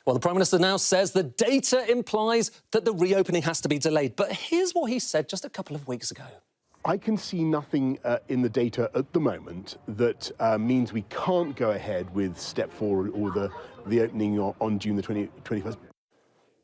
Well, the Prime Minister now says the data implies that the reopening has to be delayed. But here's what he said just a couple of weeks ago. I can see nothing in the data at the moment that means we can't go ahead with step 4 or the opening on June the 21st.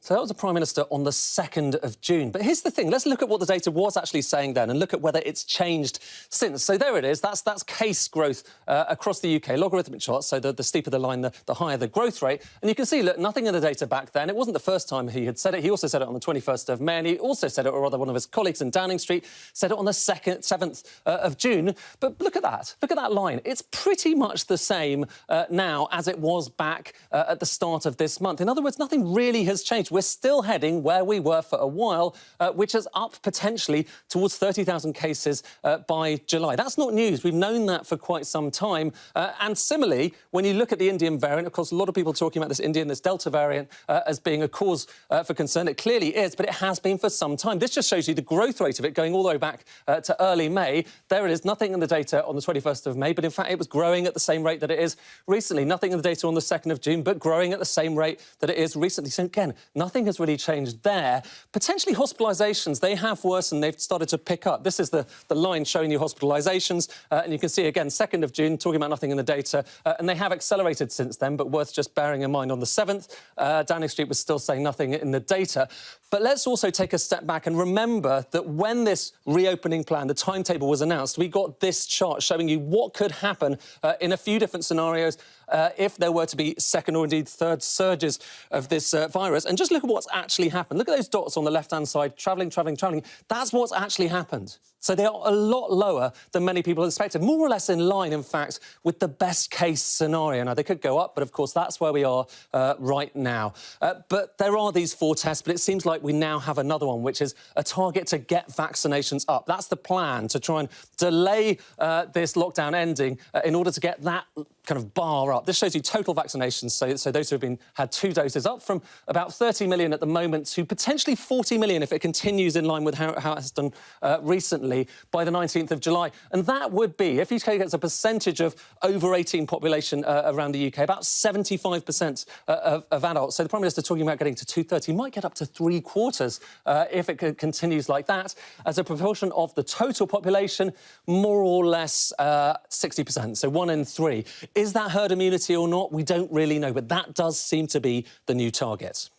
So that was the Prime Minister on the 2nd of June. But here's the thing. Let's look at what the data was actually saying then and look at whether it's changed since. So there it is. That's case growth across the UK, logarithmic chart. So the steeper the line, the higher the growth rate. And you can see, look, nothing in the data back then. It wasn't the first time he had said it. He also said it on the 21st of May. And he also said it, or rather one of his colleagues in Downing Street said it on the 7th of June. But look at that. Look at that line. It's pretty much the same now as it was back at the start of this month. In other words, nothing really has changed. We're still heading where we were for a while, which is up potentially towards 30,000 cases by July. That's not news. We've known that for quite some time. And similarly, when you look at the Indian variant, of course, a lot of people talking about this Delta variant as being a cause for concern. It clearly is, but it has been for some time. This just shows you the growth rate of it going all the way back to early May. There it is, nothing in the data on the 21st of May, but in fact, it was growing at the same rate that it is recently. Nothing in the data on the 2nd of June, but growing at the same rate that it is recently. So again, nothing has really changed there. Potentially hospitalisations, they have worsened. They've started to pick up. This is the line showing you hospitalisations. And you can see, again, 2nd of June, talking about nothing in the data. And they have accelerated since then, but worth just bearing in mind on the 7th, Downing Street was still saying nothing in the data. But let's also take a step back and remember that when this reopening plan, the timetable was announced, we got this chart showing you what could happen in a few different scenarios if there were to be second or indeed third surges of this virus. And just look at what's actually happened. Look at those dots on the left-hand side, travelling. That's what's actually happened. So they are a lot lower than many people expected, more or less in line, in fact, with the best-case scenario. Now, they could go up, but of course, that's where we are right now. But there are these 4 tests, but it seems like we now have another one, which is a target to get vaccinations up. That's the plan, to try and delay this lockdown ending in order to get that kind of bar up. This shows you total vaccinations, so those who have had 2 doses, up from about 30 million at the moment to potentially 40 million if it continues in line with how it has done recently by the 19th of July. And that would be, if you take it as a percentage of over 18 population around the UK, about 75% of adults. So the Prime Minister talking about getting to 2/3, might get up to 3/4 if it continues like that. As a proportion of the total population, more or less 60%, so 1 in 3. Is that herd immunity or not? We don't really know, but that does seem to be the new target.